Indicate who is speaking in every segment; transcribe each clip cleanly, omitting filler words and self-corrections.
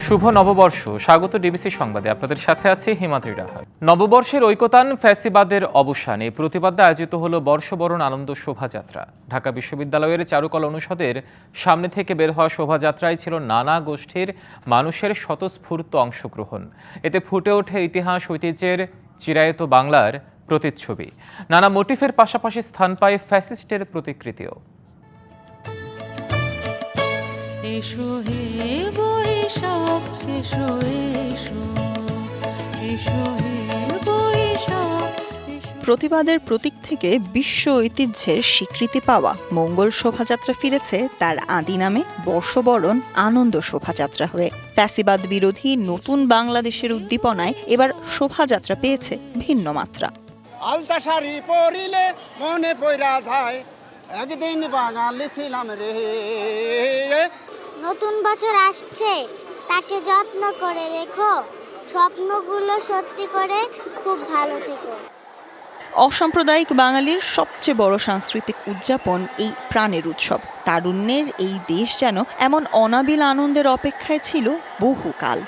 Speaker 1: শুভ নববর্ষ। স্বাগত ডিবিসি সংবাদে, আপনাদের সাথে আছে হিমাদ্রি রাহা। নববর্ষের ঐকতান ফ্যাসিবাদের অবসানে প্রতিবাদে আয়োজিত হলো বর্ষবরণ আনন্দ শোভাযাত্রা। ঢাকা বিশ্ববিদ্যালয়ের চারুকলা অনুষদের সামনে থেকে বের হওয়া শোভাযাত্রায় ছিল নানা গোষ্ঠীর মানুষের স্বতঃস্ফূর্ত অংশগ্রহণ। এতে ফুটে ওঠে ইতিহাস ঐতিহ্যের চিরায়ত বাংলার প্রতিচ্ছবি। নানা মোটিফের পাশাপাশি স্থান পায় ফ্যাসিস্টের প্রতিকৃতিও।
Speaker 2: এসো হে বৈশাখ, এসো এসো, এসো হে বৈশাখ।
Speaker 3: প্রতিবাদের প্রতীক থেকে বিশ্ব ঐতিহ্যের স্বীকৃতি পাওয়া মঙ্গল শোভাযাত্রা ফিরেছে তার আদি নামে বর্ষবরণ আনন্দ শোভাযাত্রা হয়ে। ফ্যাসিবাদ বিরোধী নতুন বাংলাদেশের উদ্দীপনায় এবার শোভাযাত্রা পেয়েছে ভিন্ন মাত্রা।
Speaker 4: আলতা শাড়ি পরিলে মনে পইরা যায়, একদিন বাঙালি ছিলাম রে।
Speaker 5: নতুন বছর আসছে, তাকে যত্ন করে রেখো, স্বপ্নগুলো সত্যি করে খুব ভালো থেকো।
Speaker 3: অসাম্প্রদায়িক বাঙালির সবচেয়ে বড় সাংস্কৃতিক উদযাপন এই প্রাণের উৎসব। তারুণ্যের এই দেশ যেন এমন অনাবিল আনন্দের অপেক্ষায় ছিল বহুকাল।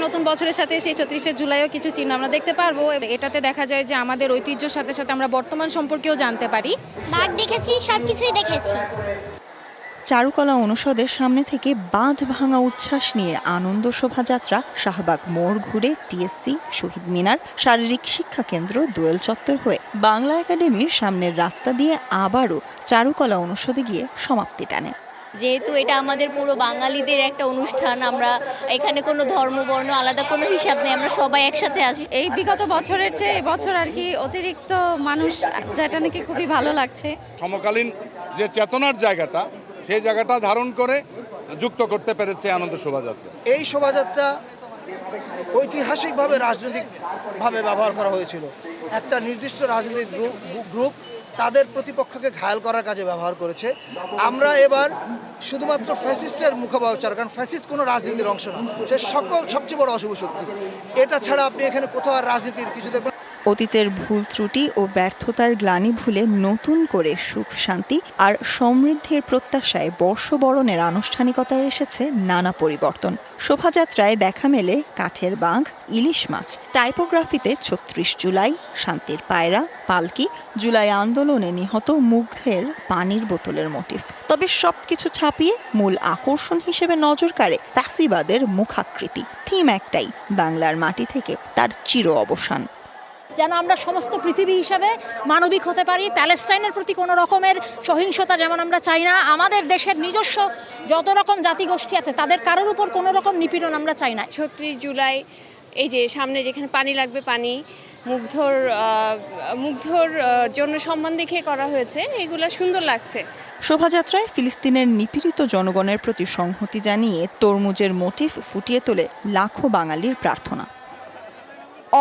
Speaker 6: নতুন বছরের সাথে সেই ৩৪শে জুলাইও কিছু চিহ্ন আমরা দেখতে পারবো। এটাতে দেখা যায় যে আমাদের ঐতিহ্যের সাথে সাথে আমরা বর্তমান সম্পর্কেও জানতে পারি।
Speaker 5: বাঘ দেখেছি, সবকিছুই দেখেছি।
Speaker 3: চারুকলা অনুষদের সামনে থেকে বাঁধ ভাঙা উচ্ছ্বাস নিয়ে আনন্দ শোভাযাত্রা শাহবাগ মোড় ঘুরে টিএসসি, শহীদ মিনার, শারীরিক শিক্ষা কেন্দ্র, দোয়েল চত্বর হয়ে বাংলা একাডেমির সামনের রাস্তা দিয়ে আবারও চারুকলা অনুষদে গিয়ে সমাপ্তি টানে।
Speaker 7: যেহেতু এটা আমাদের পুরো বাঙালিদের একটা অনুষ্ঠান, আমরা এখানে কোনো ধর্ম বর্ণ আলাদা কোনো হিসাব নেই, আমরা সবাই একসাথে আসি।
Speaker 6: এই বিগত বছরের চেয়ে এবছর আর কি অতিরিক্ত মানুষ, যেটা নাকি খুবই ভালো লাগছে।
Speaker 8: সমকালীন যে চেতনার জায়গাটা, সেই জায়গাটা ধারণ করে যুক্ত করতে পেরেছে আনন্দ শোভাযাত্রা।
Speaker 9: এই শোভাযাত্রা ঐতিহাসিকভাবে রাজনৈতিকভাবে ব্যবহার করা হয়েছিল। একটা নির্দিষ্ট রাজনৈতিক গ্রুপ তাদের প্রতিপক্ষকে ঘায়াল করার কাজে ব্যবহার করেছে। আমরা এবার শুধুমাত্র ফ্যাসিস্টের মুখোপাচার, কারণ ফ্যাসিস্ট কোনো রাজনীতির অংশ না, সে সবচেয়ে বড় অশুভ শক্তি। এটা ছাড়া আপনি এখানে কোথাও আর রাজনীতির কিছু দেখবেন।
Speaker 3: অতীতের ভুল ত্রুটি ও ব্যর্থতার গ্লানি ভুলে নতুন করে সুখ শান্তি আর সমৃদ্ধির প্রত্যাশায় বর্ষবরণের আনুষ্ঠানিকতায় এসেছে নানা পরিবর্তন। শোভাযাত্রায় দেখা মেলে কাঠের বাঘ, ইলিশ মাছ, টাইপোগ্রাফিতে ৩৬ জুলাই, শান্তির পায়রা, পালকি, জুলাই আন্দোলনে নিহত মুগ্ধের পানির বোতলের মোটিফ। তবে সবকিছু ছাপিয়ে মূল আকর্ষণ হিসেবে নজর কাড়ে ফ্যাসিবাদের মুখাকৃতি। থিম একটাই, বাংলার মাটি থেকে তার চির অবসান।
Speaker 10: যেন আমরা সমস্ত পৃথিবী হিসাবে মানবিক হতে পারি। প্যালেস্টাইনের প্রতি কোনো রকমের সহিংসতা যেমন আমরা চাই না। আমাদের দেশের নিজস্ব যত রকম জাতিগোষ্ঠী আছে তাদের কারোর উপর কোনো রকম নিপীড়ন আমরা চাই না।
Speaker 7: ৩৬ জুলাই এই যে সামনে যেখানে পানি লাগবে, পানি মুগ্ধর জন্য সম্মান দেখিয়ে করা হয়েছে, এগুলো সুন্দর লাগছে।
Speaker 3: শোভাযাত্রায় ফিলিস্তিনের নিপীড়িত জনগণের প্রতি সংহতি জানিয়ে তরমুজের মোটিফ ফুটিয়ে তোলে লাখো বাঙালির প্রার্থনা।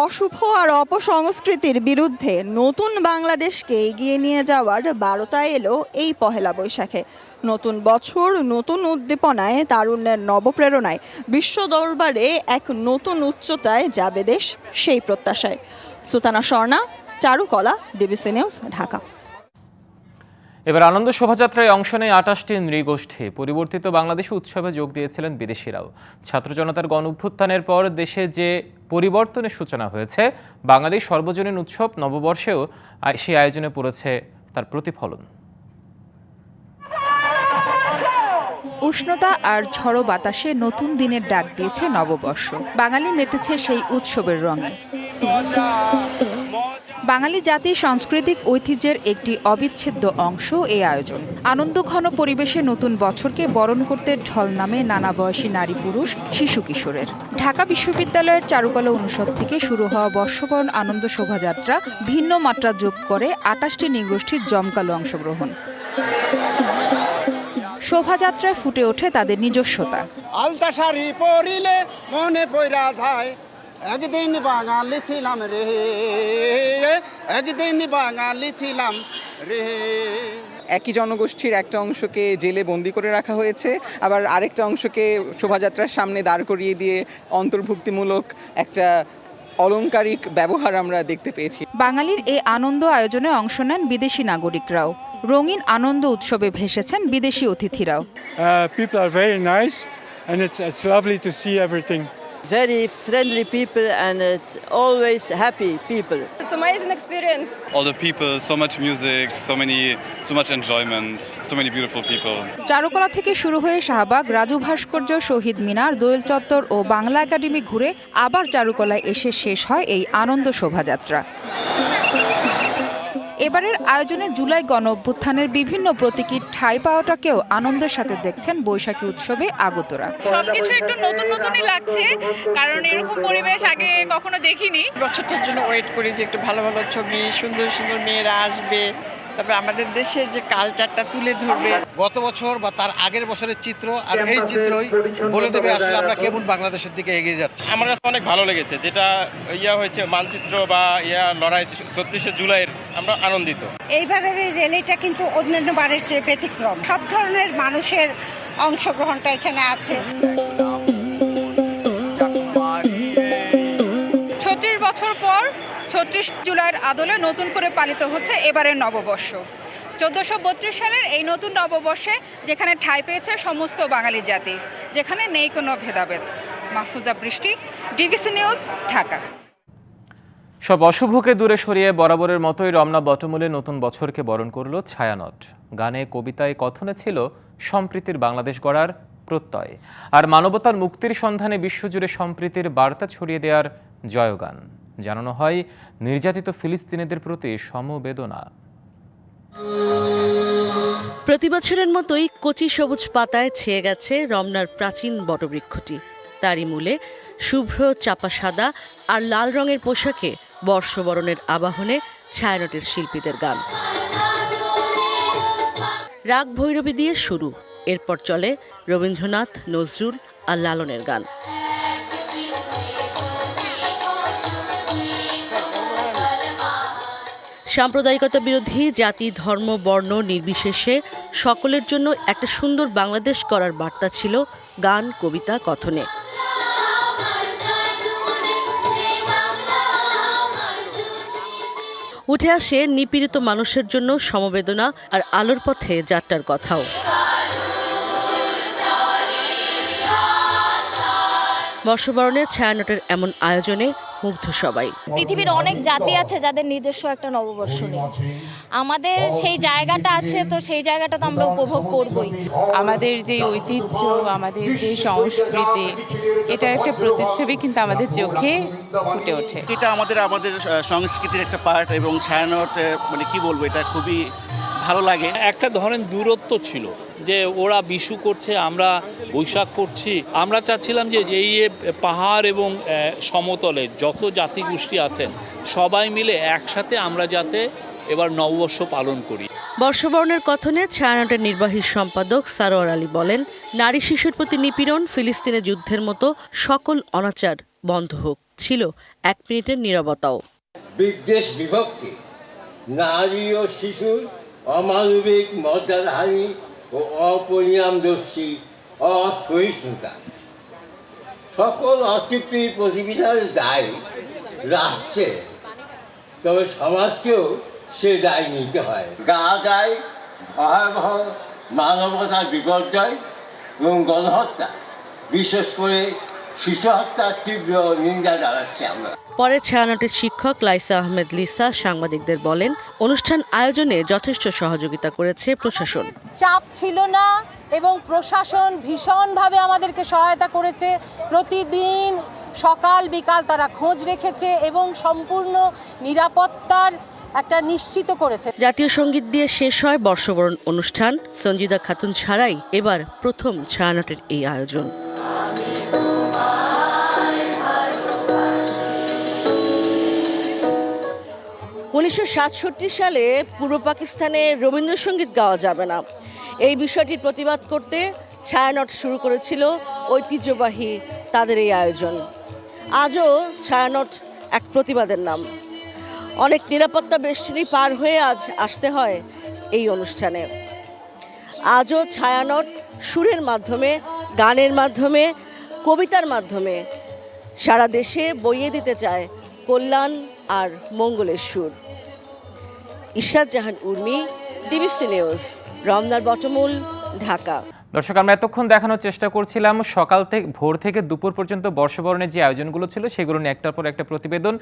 Speaker 3: অশুভ আর অপসংস্কৃতির বিরুদ্ধে নতুন বাংলাদেশকে এগিয়ে নিয়ে যাওয়ার বারতা এলো এই পহেলা বৈশাখে। নতুন বছর, নতুন উদ্দীপনায়, তারুণ্যের নবপ্রেরণায় বিশ্ব দরবারে এক নতুন উচ্চতায় যাবে দেশ, সেই প্রত্যাশায়। সুলতানা স্বর্ণা, চারুকলা, ডিবিসি নিউজ, ঢাকা।
Speaker 1: এবার আনন্দ শোভাযাত্রায় অংশ নেয় ২৮টি নৃগোষ্ঠী। পরিবর্তিত বাংলাদেশ উৎসবে যোগ দিয়েছিলেন বিদেশিরাও। ছাত্র জনতার গণ অভ্যুত্থানের পর দেশে যে পরিবর্তনের সূচনা হয়েছে, বাংলাদেশ সর্বজনীন উৎসব নববর্ষেও সেই আয়োজনে পড়েছে তার প্রতিফলন।
Speaker 11: উষ্ণতা আর ঝড়ো বাতাসে নতুন দিনের ডাক দিয়েছে নববর্ষ। বাঙালি মেতেছে সেই উৎসবের রঙে। বাঙালি জাতির সাংস্কৃতিক ঐতিহ্যের একটি অবিচ্ছেদ্য অংশ এই আয়োজন। আনন্দঘন পরিবেশে নতুন বছরকে বরণ করতে ঢল নামে নানা বয়সী নারী পুরুষ, শিশু কিশোরের। ঢাকা বিশ্ববিদ্যালয়ের চারুকলা অনুষদ থেকে শুরু হওয়া বর্ষবরণ আনন্দ শোভাযাত্রা ভিন্ন মাত্রা যোগ করে ২৮টি নৃগোষ্ঠীর জমকালো অংশগ্রহণ। শোভাযাত্রায় ফুটে ওঠে তাদের নিজস্বতা।
Speaker 4: আলতা শাড়ি পরিলে মনে পইরা যায়, একদিন বাঙালি ছিলাম রে, একদিন বাঙালি ছিলাম রে।
Speaker 12: একই জনগোষ্ঠীর একটা অংশকে জেলে বন্দি করে রাখা হয়েছে, আবার আরেকটা অংশকে শোভাযাত্রার সামনে দাঁড় করিয়ে দিয়ে অন্তর্ভুক্তিমূলক একটা অলংকারিক ব্যবহার আমরা দেখতে পেয়েছি।
Speaker 11: বাঙালির এই আনন্দ আয়োজনে অংশ নেন বিদেশি নাগরিকরাও। রঙিন আনন্দ উৎসবে ভেসেছেন বিদেশি অতিথিরাও।
Speaker 13: People are very nice and it's lovely to see everything.
Speaker 14: Very friendly people and it's always happy people.
Speaker 15: It's an amazing experience.
Speaker 16: All the people, so much music, so much enjoyment, so many beautiful people.
Speaker 11: চারুকলা থেকে শুরু হয়ে শাহবাগ, রাজু ভাস্কর্য, শহীদ মিনার, দোয়েল চত্বর ও Bangla academy ঘুরে আবার চারুকলায় এসে শেষ হয় এই আনন্দ শোভাযাত্রা। এবারের আয়োজনে জুলাই গণ অভ্যুত্থানের বিভিন্ন প্রতীকীর ঠাঁই পাওয়াটাকেও আনন্দের সাথে দেখছেন বৈশাখী উৎসবে আগতরা।
Speaker 17: সবকিছু একটু নতুনই লাগছে, কারণ এরকম পরিবেশ আগে কখনো দেখিনি।
Speaker 18: বছরটার জন্য ওয়েট করি যে একটু ভালো ভালো ছবি, সুন্দর সুন্দর মেয়েরা আসবে, তারপরে আমাদের দেশের যে কালচারটা তুলে ধরবে।
Speaker 9: গত বছর বা তার আগের বছরের চিত্র আর এই চিত্রই বলে দেবে আসলে আমরা কেমন বাংলাদেশের দিকে এগিয়ে যাচ্ছি।
Speaker 19: আমার কাছে অনেক ভালো লেগেছে, যেটা হয়েছে মানচিত্র বা লড়াই ৩৬শে জুলাইয়ের, আমরা আনন্দিত।
Speaker 20: এইবারের এই র্যালিটা কিন্তু অন্যান্য বারের চেয়ে ব্যতিক্রম, সব ধরনের মানুষের অংশগ্রহণটা এখানে আছে।
Speaker 15: ৩৬ বছর পর ৩৬ জুলাইয়ের আদলে নতুন করে পালিত হচ্ছে এবারের নববর্ষ। ১৪৩২ সালের এই নতুন নববর্ষে যেখানে ঠাঁই পেয়েছে সমস্ত বাঙালি জাতি, যেখানে নেই কোনো ভেদাভেদ। মাহফুজা বৃষ্টি, ডিবিসি নিউজ, ঢাকা।
Speaker 1: সব অশুভকে দূরে সরিয়ে বরাবরের মতোই রমনা বটমূলে নতুন বছরকে বরণ করল ছায়ানট। গানে, কবিতায়, কথনে ছিল সম্প্রীতির বাংলাদেশ গড়ার প্রত্যয়, আর মানবতার মুক্তির সন্ধানে বিশ্বজুড়ে সম্প্রীতির বার্তা ছড়িয়ে দেওয়ার জয়গান। জানানো হয় নির্যাতিত ফিলিস্তিনিদের প্রতি সমবেদনা।
Speaker 21: প্রতি বছরের মতোই কচি সবুজ পাতায় ছেয়ে গেছে রমনার প্রাচীন বটবৃক্ষটি। তারই মূলে শুভ্র, চাপা সাদা আর লাল রঙের পোশাকে বর্ষবরণের আবাহনে ছায়ানটের শিল্পীদের গান। রাগ ভৈরবী দিয়ে শুরু, এরপর চলে রবীন্দ্রনাথ, নজরুল আর লালনের গান। সাম্প্রদায়িকতা বিরোধী, জাতি, ধর্ম, বর্ণ নির্বিশেষে সকলের জন্য একটা সুন্দর বাংলাদেশ করার বার্তা ছিল গান, কবিতা, কথনে। উঠে আসে নিপীড়িত মানুষের জন্য সমবেদনা আর আলোর পথে যাত্রার কথাও। বর্ষবরণে ছায়ানটের এমন আয়োজনে মুগ্ধ সবাই।
Speaker 22: পৃথিবীর অনেক জাতি আছে যাদের নিজস্ব একটা নববর্ষ নেই, আমাদের সেই জায়গাটা আছে, তো সেই জায়গাটা তো আমরা উপভোগ করবই।
Speaker 23: আমাদের যে ঐতিহ্য, আমাদের যে সংস্কৃতি, এটার একটা প্রতিচ্ছবি কিন্তু আমাদের চোখে ফুটে ওঠে।
Speaker 24: এটা আমাদের সংস্কৃতির একটা পার্ট, এবং ছায়ানট মানে কি বলবো, এটা খুবই ভালো লাগে।
Speaker 25: একটা ধরনের দূরত্ব ছিল যে ওরা বিশু করছে, আমরা বৈশাখ করছি। আমরা চাচ্ছিলাম যে এই পাহাড় এবং সমতলে যত জাতিগোষ্ঠী আছেন সবাই মিলে একসাথে আমরা যাতে এবার নববর্ষ পালন করি।
Speaker 21: বর্ষবরণের কথনে ছায়ানটের নির্বাহী সম্পাদক সারোয়ার আলী বলেন, নারী শিশুর প্রতি নিপীড়ন, ফিলিস্তিনের যুদ্ধের মতো সকল অনাচার বন্ধ হোক। ছিল 1 মিনিটের নীরবতাও।
Speaker 26: বিদ্বেষ, বিভক্তি, নারী ও শিশুর অমানবিক মর্যাদাহানি ও অপরিণামদর্শী অসহিষ্ণুতা, সকল অতৃপ্তির প্রতিবিধানের দায় রাখছে, তবে সমাজকেও সে দায় নিতে হয়। গাজায় ভয়াবহ মানবতার বিপর্যয় এবং গণহত্যা, বিশেষ করে শিশু হত্যার তীব্র নিন্দা জানাচ্ছি আমরা।
Speaker 21: পরে ছায়ানটের শিক্ষক লাইসা আহমেদ লিসা সাংবাদিকদের বলেন, অনুষ্ঠান আয়োজনে যথেষ্ট সহযোগিতা করেছে প্রশাসন।
Speaker 10: চাপ ছিল না এবং প্রশাসন ভীষণভাবে আমাদেরকে সহায়তা করেছে। প্রতিদিন সকাল বিকাল তারা খোঁজ রেখেছে এবং সম্পূর্ণ নিরাপত্তার একটা নিশ্চিত করেছে।
Speaker 21: জাতীয় সঙ্গীত দিয়ে শেষ হয় বর্ষবরণ অনুষ্ঠান। সঞ্জিদা খাতুন ছাড়াই এবার প্রথম ছায়ানটের এই আয়োজন। 1967 সালে পূর্ব পাকিস্তানে রবীন্দ্রসঙ্গীত গাওয়া যাবে না, এই বিষয়টির প্রতিবাদ করতে ছায়ানট শুরু করেছিল ঐতিহ্যবাহী তাদের এই আয়োজন। আজও ছায়ানট এক প্রতিবাদের নাম। অনেক নিরাপত্তা বেষ্টনী পার হয়ে আজ আসতে হয় এই অনুষ্ঠানে। আজও ছায়ানট সুরের মাধ্যমে, গানের মাধ্যমে, কবিতার মাধ্যমে সারা দেশে বইয়ে দিতে চায় কল্যাণ আর মঙ্গলের সুর। ইশরাত জাহান উর্মি, ডিবিসি নিউজ, রমনার বটমূল, ঢাকা।
Speaker 1: দর্শক, আমরা এতক্ষণ দেখানোর চেষ্টা করছিলাম সকাল থেকে ভোর থেকে দুপুর পর্যন্ত বর্ষবরণের যে আয়োজনগুলো ছিল সেগুলো নিয়ে একটার পর একটা প্রতিবেদন।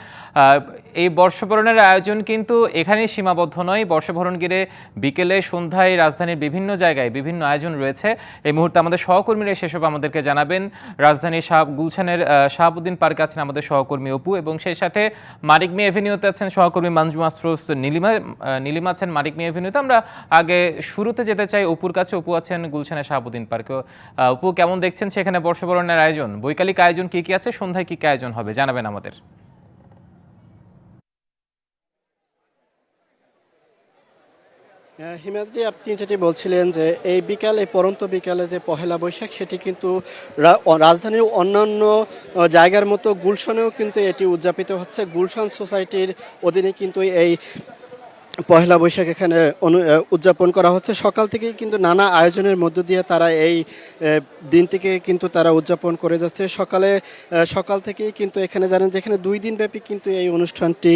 Speaker 1: এই বর্ষবরণের আয়োজন কিন্তু এখানেই সীমাবদ্ধ নয়। বর্ষবরণ ঘিরে বিকেলে সন্ধ্যায় রাজধানীর বিভিন্ন জায়গায় বিভিন্ন আয়োজন রয়েছে। এই মুহূর্তে আমাদের সহকর্মীরা সেসব আমাদেরকে জানাবেন। রাজধানীর গুলশানের শাহাবুদ্দিন পার্কে আছেন আমাদের সহকর্মী অপু, এবং সেই সাথে মানিক মিয়া এভিনিউতে আছেন সহকর্মী মঞ্জুমা আফরোজ নীলিমা আছেন মানিক মিয়া এভিনিউতে। আমরা আগে শুরুতে যেতে চাই অপুর কাছে। অপু আছেন গুলশানের শাহাবুদ্দিন পার্কে। অপু, কেমন দেখছেন সেখানে বর্ষবরণের আয়োজন? বৈকালিক আয়োজন কি কি আছে, সন্ধ্যায় কি কি আয়োজন হবে জানাবেন আমাদের।
Speaker 2: হিমাদ্রি, আপনি যেটি বলছিলেন যে এই পরন্ত বিকালে যে পহেলা বৈশাখ, সেটি কিন্তু রাজধানীর অন্যান্য জায়গার মতো গুলশানেও কিন্তু এটি উদযাপিত হচ্ছে। গুলশান সোসাইটির অধীনে কিন্তু এই পহেলা বৈশাখ এখানে উদযাপন করা হচ্ছে। সকাল থেকেই কিন্তু নানা আয়োজনের মধ্য দিয়ে তারা এই দিনটিকে কিন্তু তারা উদযাপন করে যাচ্ছে। সকাল থেকেই কিন্তু এখানে জানেন যেখানে 2 দিন ব্যাপী কিন্তু এই অনুষ্ঠানটি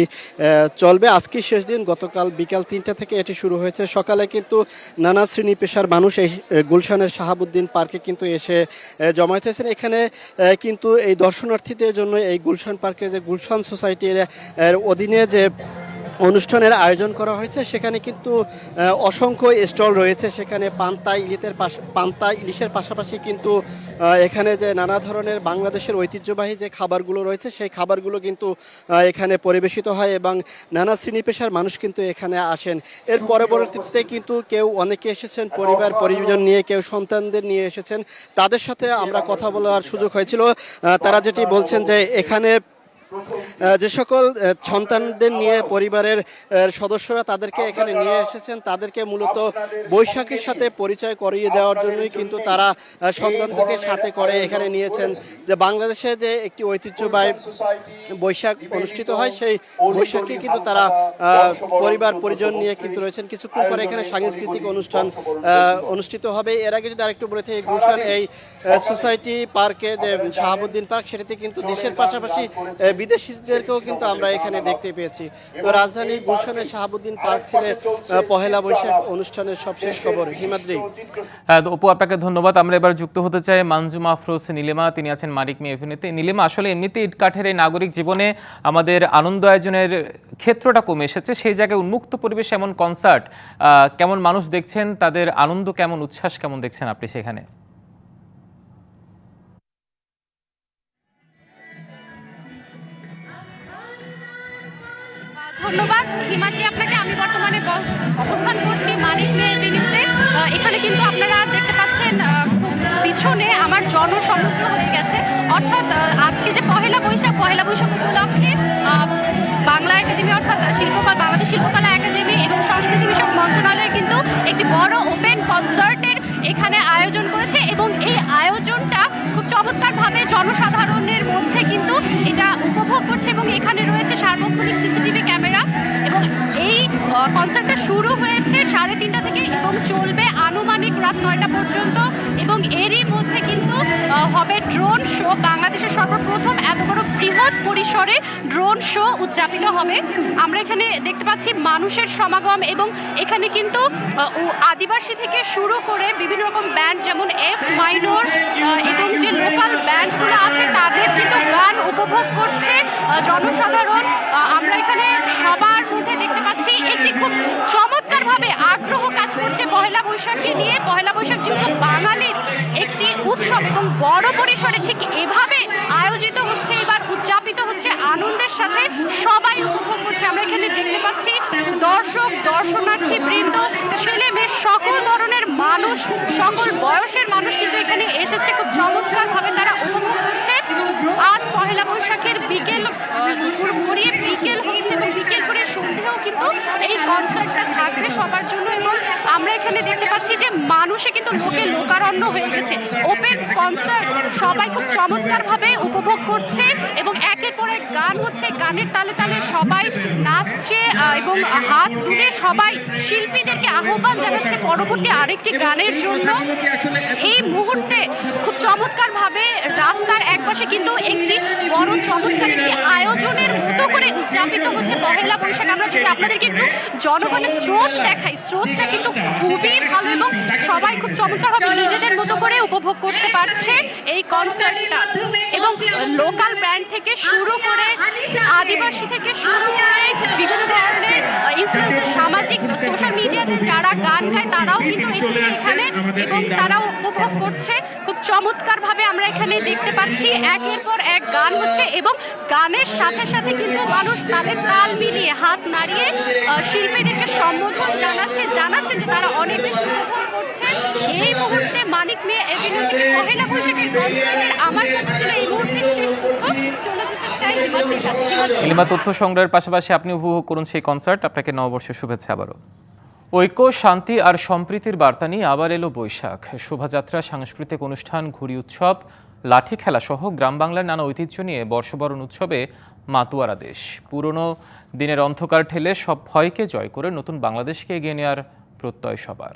Speaker 2: চলবে। আজকে শেষ দিন, গতকাল বিকাল 3টা থেকে এটি শুরু হয়েছে। সকালে কিন্তু নানা শ্রেণী পেশার মানুষ এই গুলশানের শাহাবুদ্দিন পার্কে কিন্তু এসে জমায়েত হয়েছেন। এখানে কিন্তু এই দর্শনার্থীদের জন্য এই গুলশান পার্কে যে গুলশান সোসাইটির অধীনে যে অনুষ্ঠানের আয়োজন করা হয়েছে, সেখানে কিন্তু অসংখ্য স্টল রয়েছে। সেখানে পান্তা ইলিশের পাশাপাশি কিন্তু এখানে যে নানা ধরনের বাংলাদেশের ঐতিহ্যবাহী যে খাবারগুলো রয়েছে সেই খাবারগুলো কিন্তু এখানে পরিবেশিত হয়, এবং নানা শ্রেণী পেশার মানুষ কিন্তু এখানে আসেন। এর পরবর্তীতে কিন্তু অনেকে এসেছেন পরিজন নিয়ে, কেউ সন্তানদের নিয়ে এসেছেন। তাদের সাথে আমরা কথা বলার সুযোগ হয়েছিল। তারা যেটি বলছেন যে এখানে যে সকল সন্তানদের নিয়ে পরিবারের সদস্যরা তাদেরকে এখানে নিয়ে এসেছেন, তাদেরকে মূলত বৈশাখের সাথে পরিচয় করিয়ে দেওয়ার জন্যই কিন্তু তারা সন্তানদেরকে সাথে করে এখানে নিয়েছেন। যে বাংলাদেশে যে একটি ঐতিহ্যবাহী বৈশাখ অনুষ্ঠিত হয়, সেই বৈশাখে কিন্তু তারা পরিবার পরিজন নিয়ে কিন্তু রয়েছেন। কিছুক্ষণ পরে এখানে সাংস্কৃতিক অনুষ্ঠান অনুষ্ঠিত হবে। এর আগে যদি আরেকটু বলে থাকি, গুলশান এই সোসাইটি পার্কে যে শাহাবুদ্দিন পার্ক, সেটাতে কিন্তু দেশের পাশাপাশি বিদেশিদেরকেও কিন্তু আমরা এখানে দেখতে পেয়েছি। তো রাজধানীর গুলশানের শাহাবুদ্দিন পার্ক ছিল পহেলা বৈশাখ অনুষ্ঠানের সবশেষ খবর। হিমাদ্রি।
Speaker 1: অপু, আপনাকে ধন্যবাদ। আমরা এবার যুক্ত হতে চাই মঞ্জুমা আফরোজ নীলিমা, তিনি আছেন মানিক মিয়া এভিনিউতে। নীলিমা, আসলে এমনিতে ইটকাঠের এই নাগরিক জীবনে আমাদের আনন্দ আয়োজনের ক্ষেত্রটা কমে এসেছে, সেই জায়গায় উন্মুক্ত পরিবেশে এমন কনসার্ট কেমন মানুষ দেখছেন, তাদের আনন্দ কেমন, উচ্ছ্বাস কেমন দেখছেন আপনি সেখানে?
Speaker 3: ধন্যবাদ হিমাদ্রি আপনাকে। আমি বর্তমানে অবস্থান করছি মানিক মিয়া এভিনিউতে। এখানে কিন্তু আপনারা দেখতে পাচ্ছেন পিছনে আমার জনসমুদ্র হয়ে গেছে। অর্থাৎ আজকে যে পহেলা বৈশাখ উপলক্ষে বাংলা একাডেমি অর্থাৎ বাংলাদেশ শিল্পকলা একাডেমি এবং সংস্কৃতি বিষয়ক মন্ত্রণালয় কিন্তু একটি বড় ওপেন কনসার্টের এখানে আয়োজন করেছে, এবং এই আয়োজনটা খুব চমৎকারভাবে জনসাধারণের মধ্যে কিন্তু এটা উপভোগ করছে। এবং এখানে রয়েছে সার্বক্ষণিক সিসিটিভি ক্যামেরা, এবং এই কনসার্টটা শুরু হয়েছে 3:30 থেকে এবং চলবে আনুমানিক রাত 9টা পর্যন্ত। এবং এরই মধ্যে কিন্তু হবে ড্রোন শো। বাংলাদেশের সর্বপ্রথম এত বড় বৃহৎ পরিসরে ড্রোন শো উদযাপিত হবে। আমরা এখানে দেখতে পাচ্ছি মানুষের সমাগম, এবং এখানে কিন্তু আদিবাসী থেকে শুরু করে বিভিন্ন রকম ব্যান্ড, যেমন এফ মাইনর এবং যে লোকাল ব্যান্ডগুলো আছে, তাদের কিন্তু গান উপভোগ করছে জনসাধারণ। আমরা এখানে সবার মধ্যে দেখতে পাচ্ছি একটি খুব চমৎকারভাবে আগ্রহ কাজ করছে পহেলা বৈশাখকে নিয়ে। পহেলা বৈশাখ যেহেতু বাঙালির একটি উৎসব এবং বড় পরিসরে ঠিক এভাবে আয়োজিত হচ্ছে, এবার উদযাপিত হচ্ছে আনন্দের সাথে, সবাই উপভোগ করছে। আমরা এখানে দেখতে পাচ্ছি দর্শনার্থী বৃন্দ, ছেলে মেয়ে, সকল ধরনের মানুষ, সকল বয়সের মানুষ কিন্তু এখানে এসেছে। খুব চমৎকারভাবে তারা উপভোগ করছে। আজ পহেলা বৈশাখের দুপুর গড়িয়ে বিকেল হচ্ছে, এবং বিকেল করে সন্ধ্যেও কিন্তু এই কনসার্টটা থাকবে সবার জন্য। এবং আমরা এখানে দেখতে পাচ্ছি যে মানুষে কিন্তু লোকারণ্য হয়ে গেছে। ওপেন কনসার্ট, সবাই খুব চমৎকারভাবে উপভোগ করছে, এবং একের পর এক গান হচ্ছে, গানের তালে তালে সবাই নাচছে, এবং হাত তুলে সবাই শিল্পীদেরকে আহ্বান জানাচ্ছে পরবর্তী আরেকটি গানের জন্য। এই মুহূর্তে খুব চমৎকারভাবে রাস্তার একপাশে কিন্তু একটি বড় চমৎকার একটি আয়োজনের মতো করে উদযাপন উদযাপিত হচ্ছে পহেলা বৈশাখ। আমরা যদি আপনাদেরকে একটু জনগণের স্রোত দেখাই, স্রোতটা কিন্তু খুবই ভালো এবং সবাই খুব চমৎকারভাবে নিজেদের মতো করে উপভোগ করতে পারছে এই কনসার্টটা। এবং লোকাল ব্যান্ড থেকে শুরু করে আদিবাসী থেকে শুরু করে বিভিন্ন ধরনের ইনফ্লুয়েন্সার, সামাজিক সোশ্যাল মিডিয়াতে যারা গান গায় তারাও কিন্তু এসেছে এখানে এবং তারাও উপভোগ করছে। খুব চমৎকারভাবে আমরা এখানে দেখতে পাচ্ছি একের পর এক গান হচ্ছে এবং গানের সাথে সাথে কিন্তু মানুষ তাদের তাল মিলিয়ে হাত নাড়িয়ে শিল্পীদেরকে সম্বোধন জানাচ্ছে যে তারা অনেক বেশি উপভোগ করছে। এই মুহূর্তে মানিক মিয়া এভিনিউ থেকে পহেলা বৈশাখের কনসার্টের আমার কাছে ছিল এই মুহূর্তে শেষ তথ্য। চলে যেতে চাই হিমাদ্রির কাছে।
Speaker 1: নীলিমা, তথ্য সংগ্রহের পাশাপাশি আপনি উপভোগ করুন সেই কনসার্ট। আপনাকে নববর্ষের শুভেচ্ছা আবারও। ঐক্য, শান্তি আর সম্প্রীতির বার্তা নিয়ে আবার এলো বৈশাখ। শোভাযাত্রা, সাংস্কৃতিক অনুষ্ঠান, ঘুড়ি উৎসব, লাঠি খেলা সহ গ্রাম বাংলার নানা ঐতিহ্য নিয়ে বর্ষবরণ উৎসবে মাতুয়ারা দেশ। পুরনো দিনের অন্ধকার ঠেলে সব ভয়কে জয় করে নতুন বাংলাদেশকে এগিয়ে নেওয়ার প্রত্যয় সবার।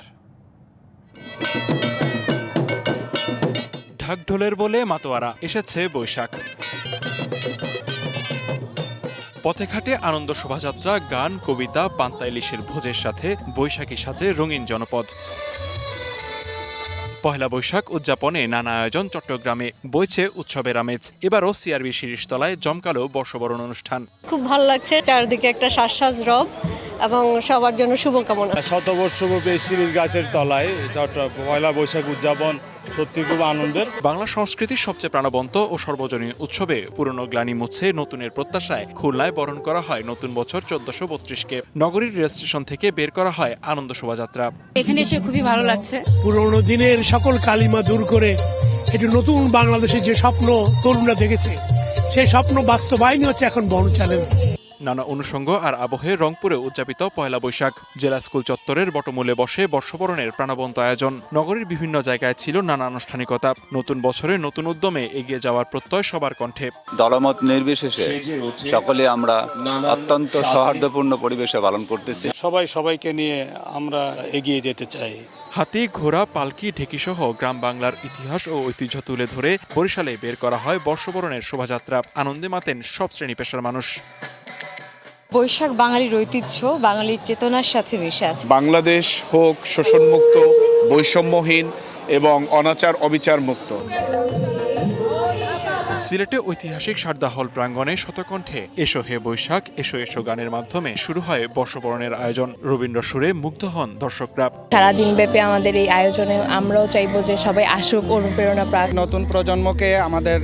Speaker 4: ঢাকঢোলের বলে মাতোয়ারা এসেছে বৈশাখ। পথে ঘাটে আনন্দ শোভাযাত্রা, গান, কবিতা, পান্তা ইলিশের ভোজের সাথে বৈশাখী সাজে রঙিন জনপদ। পহেলা বৈশাখ উদযাপনে নানা আয়োজন চট্টগ্রামে, বইছে উৎসবের আমেজ। এবারও সিআরবি শিরিষতলায় জমকালো বর্ষবরণ অনুষ্ঠান।
Speaker 5: খুব ভালো লাগছে, চারদিকে একটা সাজ রব এবং সবার জন্য শুভকামনা।
Speaker 6: শতবর্ষব্যাপী শিরিষ গাছের তলায় পয়লা বৈশাখ উদযাপন সত্যি খুব আনন্দের।
Speaker 4: বাংলা সংস্কৃতির সবচেয়ে প্রাণবন্ত ও সর্বজনীন উৎসবে পুরনো গ্লানি মুছে নতুনের প্রত্যাশায় খুলনায় বরণ করা হয় নতুন বছর 1432-কে। নগরীর রেল স্টেশন থেকে বের করা হয় আনন্দ শোভাযাত্রা।
Speaker 7: এখানে এসে খুবই ভালো লাগছে।
Speaker 8: পুরনো দিনের সকল কালিমা দূর করে একটু নতুন বাংলাদেশের যে স্বপ্ন তরুণরা দেখেছে সেই স্বপ্ন বাস্তবায়নই হচ্ছে এখন বড় চ্যালেঞ্জ।
Speaker 4: নানা অনুষঙ্গ আর আবহে রংপুরে উদযাপিত পয়লা বৈশাখ। জেলা স্কুল চত্বরের বটমূলে বসে বর্ষবরণের প্রাণবন্ত আয়োজন। নগরীর বিভিন্ন জায়গায় ছিল নানা আনুষ্ঠানিকতা। নতুন বছরে নতুন উদ্যমে এগিয়ে যাওয়ার প্রত্যয় সবার কণ্ঠে।
Speaker 12: দলমত নির্বিশেষে সকলে আমরা অত্যন্ত সৌহার্দ্যপূর্ণ পরিবেশে পালন করতেছি।
Speaker 8: সবাই সবাইকে নিয়ে আমরা এগিয়ে যেতে চাই।
Speaker 4: হাতি, ঘোড়া, পালকি, ঢেকিসহ গ্রাম বাংলার ইতিহাস ও ঐতিহ্য তুলে ধরে বরিশালে বের করা হয় বর্ষবরণের শোভাযাত্রা। আনন্দে মাতেন সব শ্রেণী পেশার মানুষ।
Speaker 27: বৈশাখ বাঙালির ঐতিহ্য, বাঙালির চেতনার সাথে মিশে আছে।
Speaker 28: বাংলাদেশ হোক শোষণমুক্ত, বৈষম্যহীন এবং অনাচার অবিচার মুক্ত।
Speaker 4: সিলেটে ঐতিহাসিক সারদা হল প্রাঙ্গণে শতকণ্ঠে এসো হে বৈশাখ, এসো এসো গানের মাধ্যমে শুরু হয় বর্ষবরণের আয়োজন। রবীন্দ্র সুরে মুগ্ধ হন দর্শকরা।
Speaker 27: সারাদিন ব্যাপী আমাদের এই আয়োজনে আমরাও চাইবো যে সবাই আসুক, অনুপ্রেরণা পাক।
Speaker 29: নতুন প্রজন্মকে আমাদের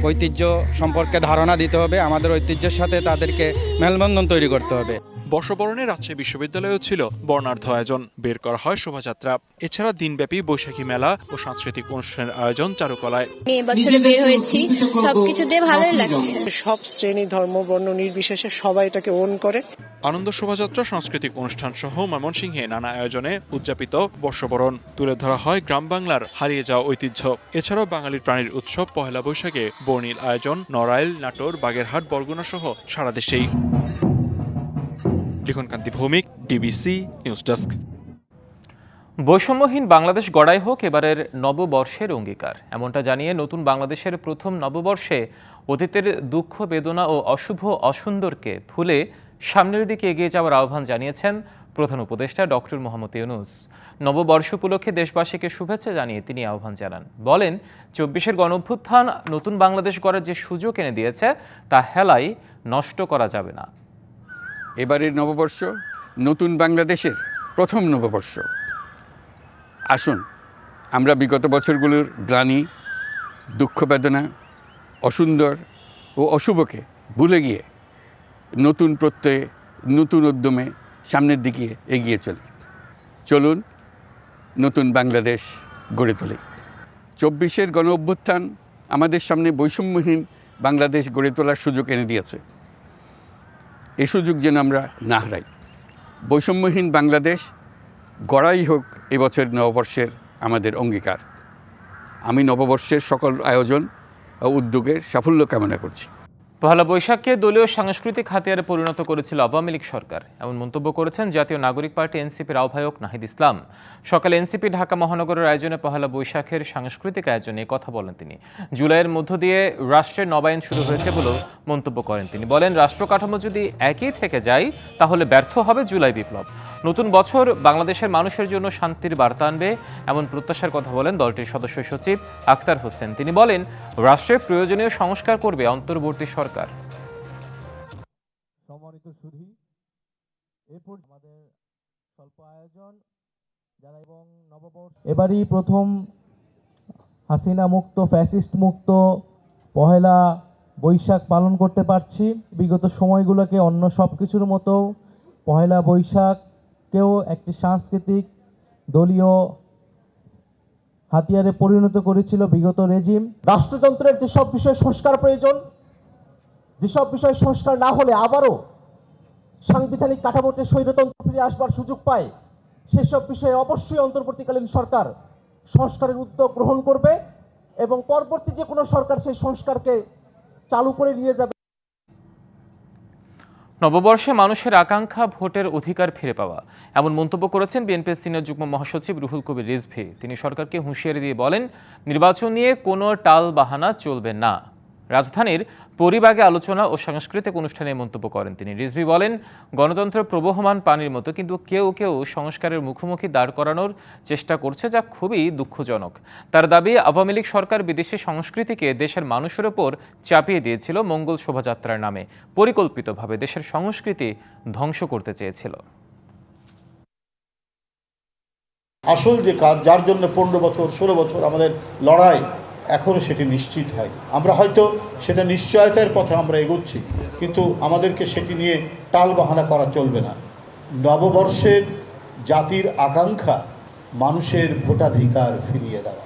Speaker 29: ঐতিহ্য সম্পর্কে ধারণা দিতে হবে, আমাদের ঐতিহ্যের সাথে তাদেরকে মেলবন্ধন তৈরি করতে হবে।
Speaker 4: বর্ষবরণে রাজশাহী বিশ্ববিদ্যালয়েও ছিল বর্ণাঢ্য আয়োজন। বের করা হয় শোভাযাত্রা। এছাড়া দিনব্যাপী বৈশাখী মেলা ও সাংস্কৃতিক অনুষ্ঠানের আয়োজন চারুকলায়।
Speaker 22: এবছরে বের হয়েছি, সবকিছুতে ভালোই লাগছে।
Speaker 8: সব শ্রেণী, ধর্ম, বর্ণ নির্বিশেষে সবাই এটাকে ওন করে।
Speaker 4: আনন্দ শোভাযাত্রা, সাংস্কৃতিক অনুষ্ঠান সহ ময়মনসিংহে নানা আয়োজনে উদযাপিত বর্ষবরণ। তুলে ধরা হয় গ্রাম বাংলার হারিয়ে যাওয়া ঐতিহ্য। এছাড়াও বাঙালির প্রাণীর উৎসব পহেলা বৈশাখে বর্ণিল আয়োজন নড়াইল, নাটোর, বাগেরহাট, বরগুনা সহ সারা দেশেই। লিখনকান্তি ভৌমিক, ডিবিসি নিউজ ডেস্ক।
Speaker 1: বৈষম্যহীন বাংলাদেশ গড়াই হোক এবারের নববর্ষের অঙ্গীকার, এমনটা জানিয়ে নতুন বাংলাদেশের প্রথম নববর্ষে অতীতের দুঃখ, বেদনা ও অশুভ অসুন্দরকে ভুলে সামনের দিকে এগিয়ে যাওয়ার আহ্বান জানিয়েছেন প্রধান উপদেষ্টা ডক্টর মোহাম্মদ ইউনূস। নববর্ষ উপলক্ষে দেশবাসীকে শুভেচ্ছা জানিয়ে তিনি আহ্বান জানান। বলেন, 24-এর গণঅভ্যুত্থান নতুন বাংলাদেশ গড়ার যে সুযোগ এনে দিয়েছে তা হেলাই নষ্ট করা যাবে না।
Speaker 30: এবারের নববর্ষ নতুন বাংলাদেশের প্রথম নববর্ষ। আসুন আমরা বিগত বছরগুলোর গ্লানি, দুঃখ, বেদনা, অসুন্দর ও অশুভকে ভুলে গিয়ে নতুন প্রত্যয়ে, নতুন উদ্যমে সামনের দিকে এগিয়ে চলুন নতুন বাংলাদেশ গড়ে তোলে। 24-এর গণঅভ্যুত্থান আমাদের সামনে বৈষম্যহীন বাংলাদেশ গড়ে তোলার সুযোগ এনে দিয়েছে। এই সুযোগ যেন আমরা না হারাই। বৈষম্যহীন বাংলাদেশ গড়াই হোক এবছর নববর্ষের আমাদের অঙ্গীকার। আমি নববর্ষের সকল আয়োজন ও উদ্যোগের সাফল্য কামনা করছি।
Speaker 1: পহেলা বৈশাখকে দলীয় সাংস্কৃতিক হাতিয়ারে পরিণত করেছিল আওয়ামী লীগ সরকার, এমন মন্তব্য করেছেন জাতীয় নাগরিক পার্টি এনসিপির আহ্বায়ক নাহিদ ইসলাম। সকালে এনসিপি ঢাকা মহানগরের আয়োজনে পহেলা বৈশাখের সাংস্কৃতিক আয়োজনে কথা বলেন তিনি। জুলাইয়ের মধ্য দিয়ে রাষ্ট্রের নবায়ন শুরু হয়েছে বলেও মন্তব্য করেন তিনি। বলেন, রাষ্ট্র কাঠামো যদি একই থেকে যায় তাহলে ব্যর্থ হবে জুলাই বিপ্লব। নতুন বছর বাংলাদেশের মানুষের জন্য শান্তির বার্তা আনবে, এমন প্রত্যাশার কথা বলেন দলটির সদস্য সচিব আক্তার হোসেন। তিনি বলেন, রাষ্ট্রের প্রয়োজনীয় সংস্কার করবে অন্তর্বর্তী সরকার।
Speaker 9: সম্মানিত সুধী, এরপর আমাদের স্বল্প আয়োজন যারা এবং নববর্ষ এবারই প্রথম হাসিনা মুক্ত, ফ্যাসিস্ট মুক্ত পহেলা বৈশাখ পালন করতে পারছি। বিগত সময়গুলোকে অন্য সব কিছুর মতো পহেলা বৈশাখকেও একটি সাংস্কৃতিক দলীয় হাতিয়ারে পরিণত করেছিল বিগত রেজিম। রাষ্ট্রযন্ত্রের যেসব বিষয়ে সংস্কার প্রয়োজন, যেসব বিষয়ে সংস্কার না হলে আবারও সাংবিধানিক কাঠামোতে স্বৈরতন্ত্র ফিরে আসবার সুযোগ পায়, সেসব বিষয়ে অবশ্যই অন্তর্বর্তীকালীন সরকার সংস্কারের উদ্যোগ গ্রহণ করবে এবং পরবর্তী যে কোনো সরকার সেই সংস্কারকে চালু করে নিয়ে যাবে।
Speaker 1: নববর্ষে মানুষের আকাঙ্ক্ষা ভোটের অধিকার ফিরে পাওয়া, এমন মন্তব্য করেছেন বিএনপির সিনিয়র যুগ্ম মহাসচিব রুহুল কবির রিজভী। তিনি সরকারকে হুঁশিয়ারি দিয়ে বলেন, নির্বাচন নিয়ে কোনো টাল বাহানা চলবে না। রাজধানীর পরিবাগে আলোচনা ও সাংস্কৃতিক অনুষ্ঠানে মন্তব্য করেন তিনি। রিজভী বলেন, গণতন্ত্র প্রবহমান পানির মতো, কিন্তু কেউ কেউ সংস্কারের মুখোমুখি দাঁড় করানোর চেষ্টা করছে, যা খুবই দুঃখজনক। তার দাবি, আওয়ামী লীগ সরকার বিদেশি সংস্কৃতিকে দেশের মানুষের ওপর চাপিয়ে দিয়েছিল মঙ্গল শোভাযাত্রার নামে, পরিকল্পিতভাবে দেশের সংস্কৃতি ধ্বংস করতে চেয়েছিল।
Speaker 11: আসল যে কাজ, যার জন্য 15 বছর 16 বছর আমাদের লড়াই, এখনও সেটি নিশ্চিত হয়। আমরা হয়তো সেটা নিশ্চয়তার পথে আমরা এগোচ্ছি, কিন্তু আমাদেরকে সেটি নিয়ে টালবাহানা করা চলবে না। নববর্ষের জাতির আকাঙ্ক্ষা মানুষের ভোটাধিকার ফিরিয়ে দেওয়া।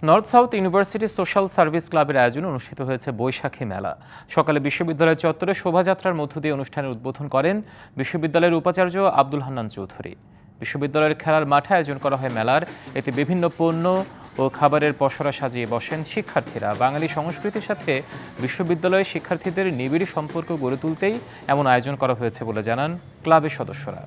Speaker 1: North south university social service ক্লাবের আয়োজনে অনুষ্ঠিত হয়েছে বৈশাখী মেলা। সকালে বিশ্ববিদ্যালয় চত্বরে শোভাযাত্রার মধ্য দিয়ে অনুষ্ঠানের উদ্বোধন করেন বিশ্ববিদ্যালয়ের উপাচার্য আব্দুল হান্নান চৌধুরী। বিশ্ববিদ্যালয়ের খেলার মাঠে আয়োজন করা হয় মেলার। এতে বিভিন্ন পণ্য ও খাবারের পসরা সাজিয়ে বসেন শিক্ষার্থীরা। বাঙালি সংস্কৃতির সাথে বিশ্ববিদ্যালয়ের শিক্ষার্থীদের নিবিড় সম্পর্ক গড়ে তুলতেই এমন আয়োজন করা হয়েছে বলে জানান ক্লাবের সদস্যরা।